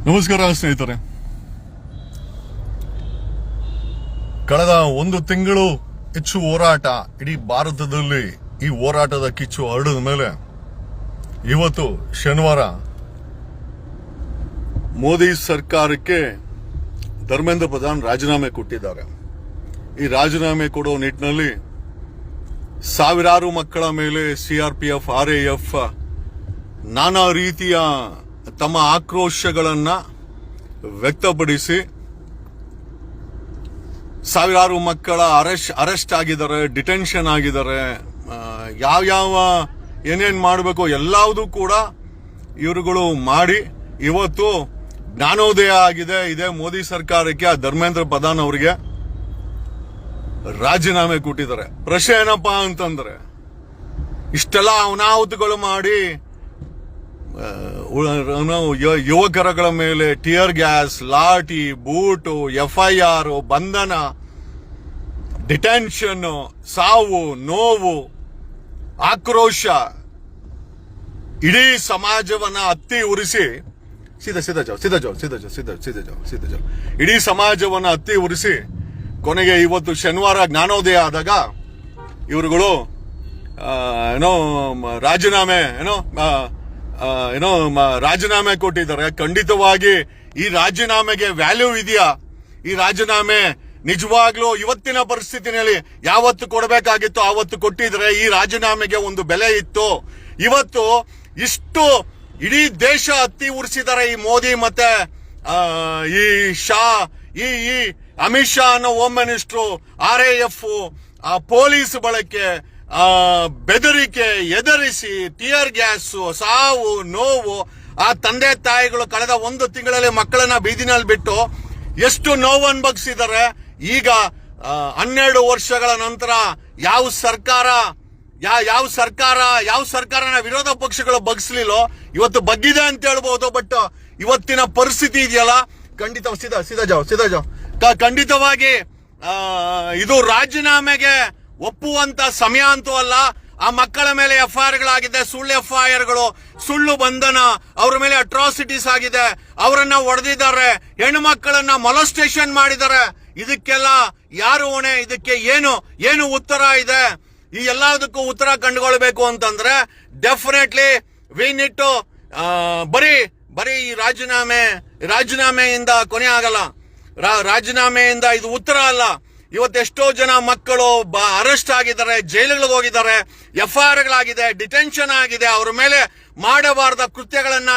ನಮಸ್ಕಾರ ಸ್ನೇಹಿತರೆ. ಕಳೆದ ಒಂದು ತಿಂಗಳು ಹೆಚ್ಚು ಹೋರಾಟ ಇಡೀ ಭಾರತದಲ್ಲಿ ಈ ಹೋರಾಟದ ಕಿಚ್ಚು ಹರಡಿದ ಮೇಲೆ ಇವತ್ತು ಶನಿವಾರ ಮೋದಿ ಸರ್ಕಾರಕ್ಕೆ ಧರ್ಮೇಂದ್ರ ಪ್ರಧಾನ್ ರಾಜೀನಾಮೆ ಕೊಟ್ಟಿದ್ದಾರೆ. ಈ ರಾಜೀನಾಮೆ ಕೊಡೋ ನಿಟ್ಟಿನಲ್ಲಿ ಸಾವಿರಾರು ಮಕ್ಕಳ ಮೇಲೆ ಸಿಆರ್ಪಿಎಫ್, ಆರ್ಎಎಫ್ ನಾನಾ ರೀತಿಯ ತಮ್ಮ ಆಕ್ರೋಶಗಳನ್ನ ವ್ಯಕ್ತಪಡಿಸಿ ಸಾವಿರಾರು ಮಕ್ಕಳ ಅರೆಸ್ಟ್ ಆಗಿದ್ದಾರೆ, ಡಿಟೆನ್ಷನ್ ಆಗಿದ್ದಾರೆ. ಯಾವ್ಯಾವ ಏನೇನ್ ಮಾಡಬೇಕು ಎಲ್ಲವೂ ಕೂಡ ಇವರುಗಳು ಮಾಡಿ ಇವತ್ತು ಜ್ಞಾನೋದಯ ಆಗಿದೆ. ಇದೇ ಮೋದಿ ಸರ್ಕಾರಕ್ಕೆ ಧರ್ಮೇಂದ್ರ ಪ್ರಧಾನ್ ಅವರಿಗೆ ರಾಜೀನಾಮೆ ಕೊಟ್ಟಿದ್ದಾರೆ. ಪ್ರಶ್ನೆ ಏನಪ್ಪಾ ಅಂತಂದ್ರೆ, ಇಷ್ಟೆಲ್ಲ ಅನಾಹುತಗಳು ಮಾಡಿ ಯುವಕರಗಳ ಮೇಲೆ ಟಿಯರ್ ಗ್ಯಾಸ್, ಲಾಠಿ, ಬೂಟು, FIR, ಬಂಧನ, ಡಿಟೆನ್ಷನ್, ಸಾವು, ನೋವು, ಆಕ್ರೋಶ ಇಡೀ ಸಮಾಜವನ್ನ ಹತ್ತಿ ಉರಿಸಿ ಇಡೀ ಸಮಾಜವನ್ನ ಹತ್ತಿ ಉರಿಸಿ ಕೊನೆಗೆ ಇವತ್ತು ಶನಿವಾರ ಜ್ಞಾನೋದಯ ಆದಾಗ ಇವರುಗಳು ರಾಜೀನಾಮೆ ಕೊಟ್ಟಿದ್ದಾರೆ. ಖಂಡಿತವಾಗಿ ಈ ರಾಜೀನಾಮೆಗೆ ವ್ಯಾಲ್ಯೂ ಇದೆಯಾ? ಈ ರಾಜೀನಾಮೆ ನಿಜವಾಗ್ಲೂ ಇವತ್ತಿನ ಪರಿಸ್ಥಿತಿನಲ್ಲಿ ಯಾವತ್ತು ಕೊಡಬೇಕಾಗಿತ್ತು ಆವತ್ತು ಕೊಟ್ಟಿದ್ರೆ ಈ ರಾಜೀನಾಮೆಗೆ ಒಂದು ಬೆಲೆ ಇತ್ತು. ಇವತ್ತು ಇಷ್ಟು ಇಡೀ ದೇಶ ಹತ್ತಿ ಉರಿಸಿದ್ದಾರೆ ಈ ಮೋದಿ ಮತ್ತೆ ಈ ಶಾ, ಈ ಅಮಿತ್ ಶಾ ಅನ್ನೋ ಹೋಮ್ ಮಿನಿಸ್ಟ್ರು, RAF, ಪೊಲೀಸ್ ಬಳಕೆ, ಬೆದರಿಕೆ, ಎದರಿಸಿ, ಟಿಯರ್ ಗ್ಯಾಸ್, ಸಾವು, ನೋವು. ಆ ತಂದೆ ತಾಯಿಗಳು ಕಳೆದ ಒಂದು ತಿಂಗಳಲ್ಲಿ ಮಕ್ಕಳನ್ನ ಬೀದಿನಲ್ಲಿ ಬಿಟ್ಟು ಎಷ್ಟು ನೋವು ಅನುಭವಿಸಿದ್ದಾರೆ. ಈಗ 12 ವರ್ಷಗಳ ನಂತರ ಯಾವ ಸರ್ಕಾರನ ವಿರೋಧ ಪಕ್ಷಗಳು ಬಗ್ಸ್ಲಿಲ್ಲೋ ಇವತ್ತು ಬಗ್ಗಿದೆ ಅಂತ ಹೇಳ್ಬಹುದು. ಬಟ್ ಇವತ್ತಿನ ಪರಿಸ್ಥಿತಿ ಇದೆಯಲ್ಲ, ಖಂಡಿತವಾಗಿ ಇದು ರಾಜೀನಾಮೆಗೆ ಒಪ್ಪುವಂತ ಸಮಯ ಅಂತೂ ಅಲ್ಲ. ಆ ಮಕ್ಕಳ ಮೇಲೆ FIRಗಳಾಗಿದೆ, ಸುಳ್ಳು FIRಗಳು, ಸುಳ್ಳು ಬಂಧನ, ಅವರ ಮೇಲೆ ಅಟ್ರಾಸಿಟೀಸ್ ಆಗಿದೆ, ಅವರನ್ನ ಹೊಡೆದಿದ್ದಾರೆ, ಹೆಣ್ಣು ಮಕ್ಕಳನ್ನ ಮೊಲಸ್ಟೇಷನ್ ಮಾಡಿದ್ದಾರೆ. ಇದಕ್ಕೆಲ್ಲ ಯಾರು ಹೊಣೆ? ಇದಕ್ಕೆ ಏನು ಉತ್ತರ ಇದೆ? ಈ ಎಲ್ಲದಕ್ಕೂ ಉತ್ತರ ಕಂಡುಕೊಳ್ಬೇಕು ಅಂತಂದ್ರೆ ಡೆಫಿನೆಟ್ಲಿ ವಿ ನೀಡ್ ಟು ಬರೀ ಈ ರಾಜೀನಾಮೆಯಿಂದ ಕೊನೆ ಆಗಲ್ಲ. ರಾಜೀನಾಮೆಯಿಂದ ಇದು ಉತ್ತರ ಅಲ್ಲ. ಇವತ್ತೆಷ್ಟೋ ಜನ ಮಕ್ಕಳು ಅರೆಸ್ಟ್ ಆಗಿದ್ದಾರೆ, ಜೈಲುಗಳಿಗೆ ಹೋಗಿದ್ದಾರೆ, FIRಗಳಾಗಿದೆ, ಡಿಟೆನ್ಷನ್ ಆಗಿದೆ. ಅವರ ಮೇಲೆ ಮಾಡಬಾರದ ಕೃತ್ಯಗಳನ್ನ